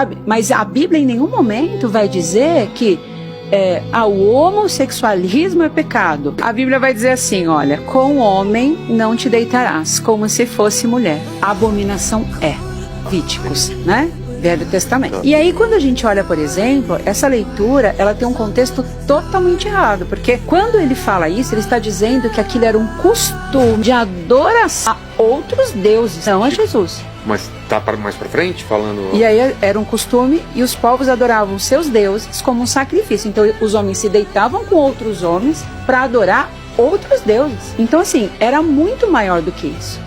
sabe? Mas a Bíblia em nenhum momento vai dizer que o homossexualismo é pecado. A Bíblia vai dizer assim, olha, com homem não te deitarás, como se fosse mulher. Abominação é. Levíticos, né? Velho Testamento. E aí, quando a gente olha, por exemplo, essa leitura, ela tem um contexto totalmente errado, porque quando ele fala isso, ele está dizendo que aquilo era um costume de adoração a outros deuses, não a Jesus. Mas tá mais pra frente, falando... E aí era um costume, e os povos adoravam seus deuses como um sacrifício. Então os homens se deitavam com outros homens para adorar outros deuses. Então assim, era muito maior do que isso,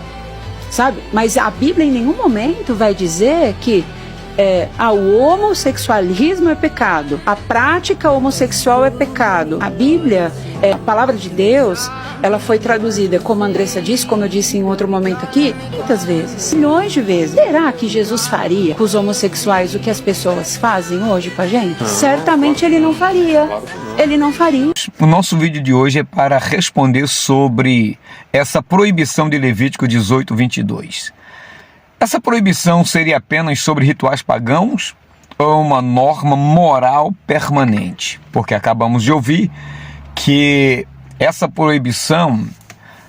sabe? Mas a Bíblia em nenhum momento vai dizer que o homossexualismo é pecado, a prática homossexual é pecado. A Bíblia, a palavra de Deus, ela foi traduzida, como a Andressa disse, como eu disse em outro momento aqui, muitas vezes, milhões de vezes. Será que Jesus faria com os homossexuais o que as pessoas fazem hoje com a gente? Certamente ele não faria. Ele não faria. O nosso vídeo de hoje é para responder sobre essa proibição de Levítico 18:22. Essa proibição seria apenas sobre rituais pagãos ou uma norma moral permanente? Porque acabamos de ouvir que essa proibição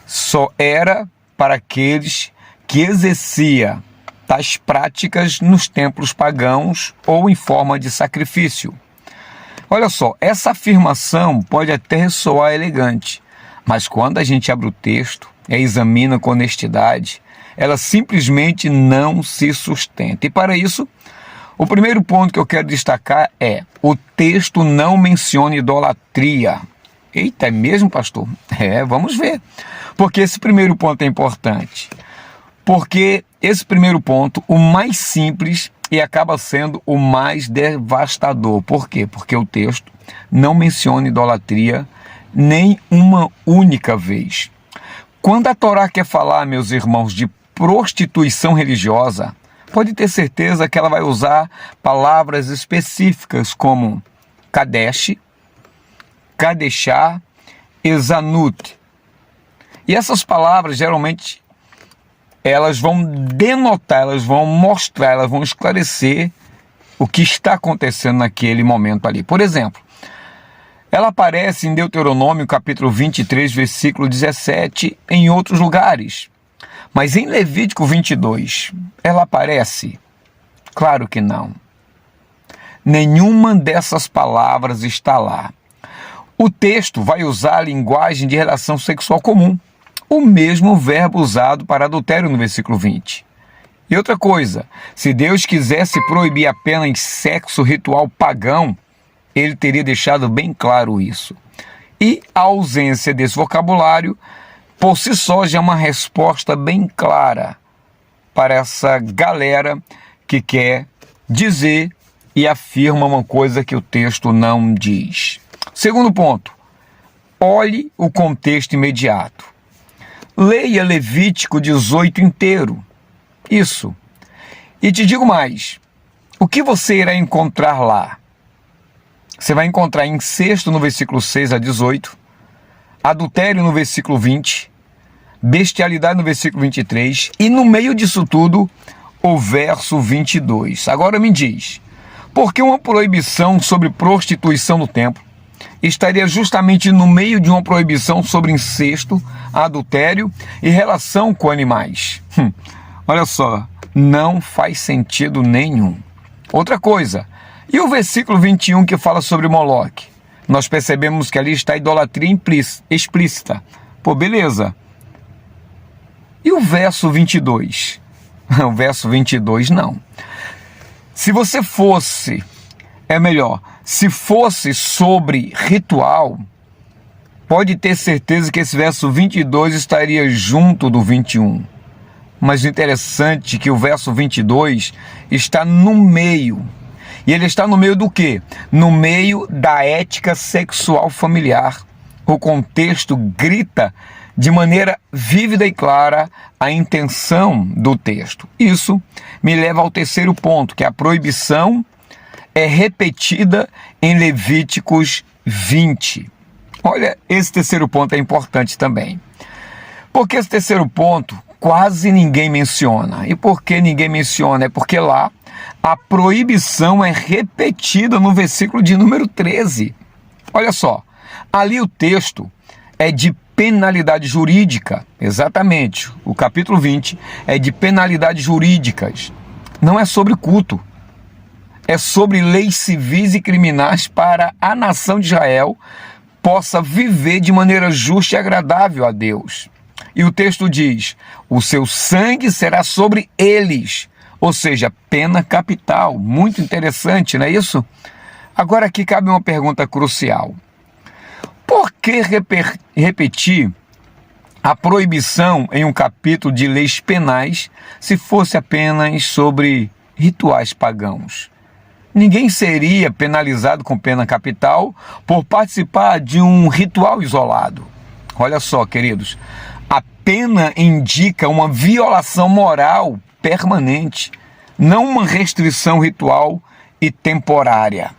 só era para aqueles que exerciam tais práticas nos templos pagãos ou em forma de sacrifício. Olha só, essa afirmação pode até soar elegante, mas quando a gente abre o texto e examina com honestidade, ela simplesmente não se sustenta. E para isso, o primeiro ponto que eu quero destacar é: o texto não menciona idolatria. Eita, é mesmo, pastor? Vamos ver. Porque esse primeiro ponto é importante. Porque esse primeiro ponto, o mais simples, e acaba sendo o mais devastador. Por quê? Porque o texto não menciona idolatria nem uma única vez. Quando a Torá quer falar, meus irmãos, de prostituição religiosa, pode ter certeza que ela vai usar palavras específicas como Kadesh, Kadeshá e Zanut. E essas palavras, geralmente, elas vão denotar, elas vão mostrar, elas vão esclarecer o que está acontecendo naquele momento ali. Por exemplo, ela aparece em Deuteronômio capítulo 23, versículo 17, em outros lugares. Mas em Levítico 22, ela aparece? Claro que não. Nenhuma dessas palavras está lá. O texto vai usar a linguagem de relação sexual comum, o mesmo verbo usado para adultério no versículo 20. E outra coisa, se Deus quisesse proibir apenas sexo ritual pagão, ele teria deixado bem claro isso. E a ausência desse vocabulário, por si só, já é uma resposta bem clara para essa galera que quer dizer e afirma uma coisa que o texto não diz. Segundo ponto, olhe o contexto imediato. Leia Levítico 18 inteiro. Isso. E te digo mais, o que você irá encontrar lá? Você vai encontrar incesto no versículo 6 a 18, adultério no versículo 20, bestialidade no versículo 23 e no meio disso tudo o verso 22. Agora me diz, por que uma proibição sobre prostituição no templo estaria justamente no meio de uma proibição sobre incesto, adultério e relação com animais? Olha só, não faz sentido nenhum. Outra coisa, e o versículo 21 que fala sobre Moloque? Nós percebemos que ali está a idolatria explícita. Pô, beleza. E o verso 22? O verso 22 não. Se você fosse, se fosse sobre ritual, pode ter certeza que esse verso 22 estaria junto do 21. Mas o interessante é que o verso 22 está no meio. E ele está no meio do quê? No meio da ética sexual familiar. O contexto grita de maneira vívida e clara a intenção do texto. Isso me leva ao terceiro ponto, que a proibição é repetida em Levíticos 20. Olha, esse terceiro ponto é importante também. Porque esse terceiro ponto quase ninguém menciona. E por que ninguém menciona? É porque lá a proibição é repetida no versículo de número 13. Olha só, ali o texto é de penalidade jurídica, exatamente. O capítulo 20 é de penalidades jurídicas. Não é sobre culto. É sobre leis civis e criminais para a nação de Israel possa viver de maneira justa e agradável a Deus. E o texto diz: o seu sangue será sobre eles, ou seja, pena capital. Muito interessante, não é isso? Agora aqui cabe uma pergunta crucial. Por que repetir a proibição em um capítulo de leis penais se fosse apenas sobre rituais pagãos? Ninguém seria penalizado com pena capital por participar de um ritual isolado. Olha só, queridos, a pena indica uma violação moral permanente, não uma restrição ritual e temporária.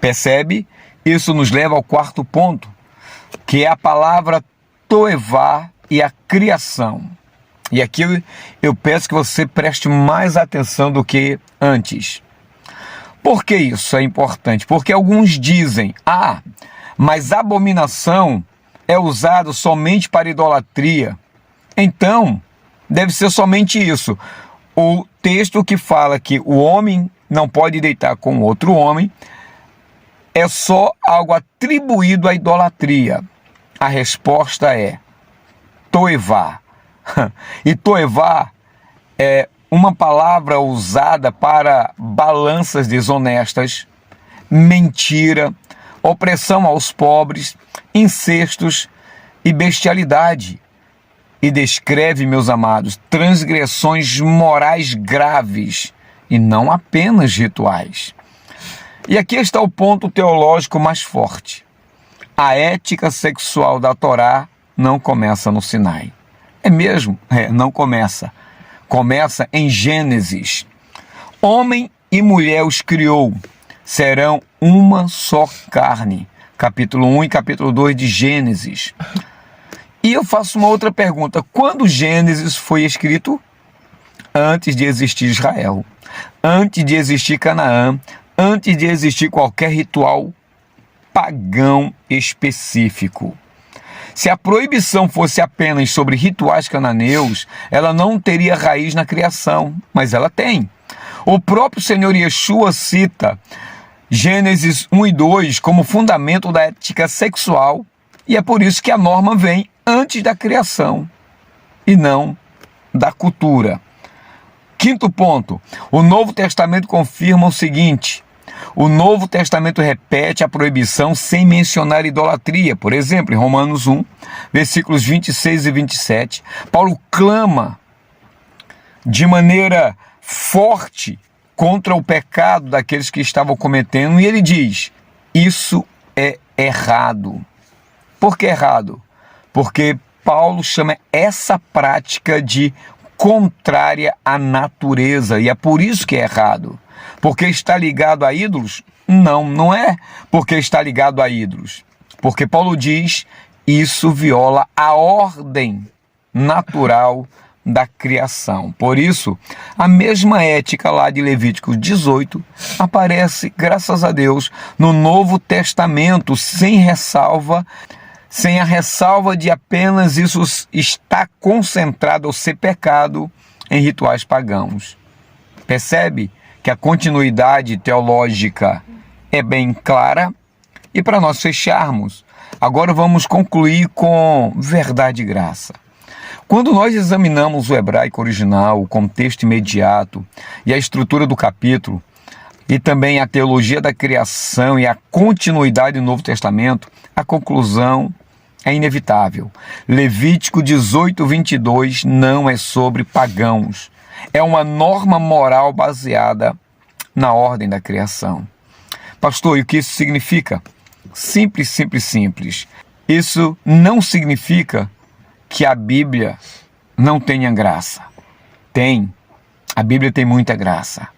Percebe? Isso nos leva ao quarto ponto, que é a palavra toevá e a criação. E aqui eu peço que você preste mais atenção do que antes. Por que isso é importante? Porque alguns dizem: mas abominação é usado somente para idolatria. Então, deve ser somente isso. O texto que fala que o homem não pode deitar com outro homem é só algo atribuído à idolatria. A resposta é toevá. E toevá é uma palavra usada para balanças desonestas, mentira, opressão aos pobres, incestos e bestialidade. E descreve, meus amados, transgressões morais graves e não apenas rituais. E aqui está o ponto teológico mais forte. A ética sexual da Torá não começa no Sinai. É mesmo? Não começa. Começa em Gênesis. Homem e mulher os criou, serão uma só carne. Capítulo 1 e capítulo 2 de Gênesis. E eu faço uma outra pergunta. Quando Gênesis foi escrito? Antes de existir Israel, antes de existir Canaã, antes de existir qualquer ritual pagão específico. Se a proibição fosse apenas sobre rituais cananeus, ela não teria raiz na criação, mas ela tem. O próprio Senhor Yeshua cita Gênesis 1 e 2 como fundamento da ética sexual, e é por isso que a norma vem antes da criação e não da cultura. Quinto ponto, o Novo Testamento confirma o seguinte: o Novo Testamento repete a proibição sem mencionar idolatria. Por exemplo, em Romanos 1, versículos 26 e 27, Paulo clama de maneira forte contra o pecado daqueles que estavam cometendo, e ele diz: isso é errado. Por que errado? Porque Paulo chama essa prática de contrária à natureza, e é por isso que é errado. Porque está ligado a ídolos? Não, não é porque está ligado a ídolos. Porque Paulo diz: isso viola a ordem natural da criação. Por isso, a mesma ética lá de Levítico 18 aparece, graças a Deus, no Novo Testamento, sem a ressalva de apenas isso está concentrado ou ser pecado em rituais pagãos. Percebe que a continuidade teológica é bem clara? E para nós fecharmos, agora vamos concluir com verdade e graça. Quando nós examinamos o hebraico original, o contexto imediato e a estrutura do capítulo, e também a teologia da criação e a continuidade do Novo Testamento, a conclusão é inevitável. Levítico 18, 22 não é sobre pagãos. É uma norma moral baseada na ordem da criação. Pastor, e o que isso significa? Simples, simples, simples. Isso não significa que a Bíblia não tenha graça. Tem. A Bíblia tem muita graça.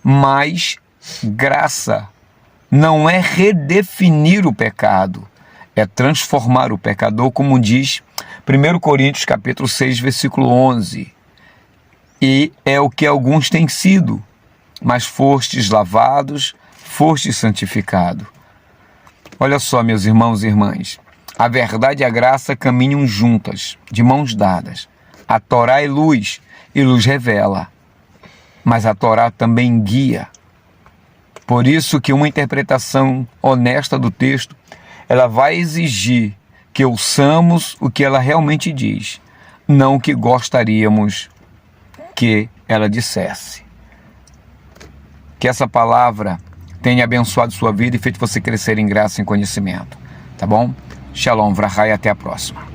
Mas graça não é redefinir o pecado, é transformar o pecador, como diz 1 Coríntios capítulo 6, versículo 11. E é o que alguns têm sido, mas fostes lavados, fostes santificados. Olha só, meus irmãos e irmãs, a verdade e a graça caminham juntas, de mãos dadas. A Torá é luz, e luz revela, mas a Torá também guia. Por isso que uma interpretação honesta do texto, ela vai exigir que ouçamos o que ela realmente diz, não o que gostaríamos que ela dissesse. Que essa palavra tenha abençoado sua vida e feito você crescer em graça e em conhecimento. Tá bom? Shalom, vrahá e até a próxima.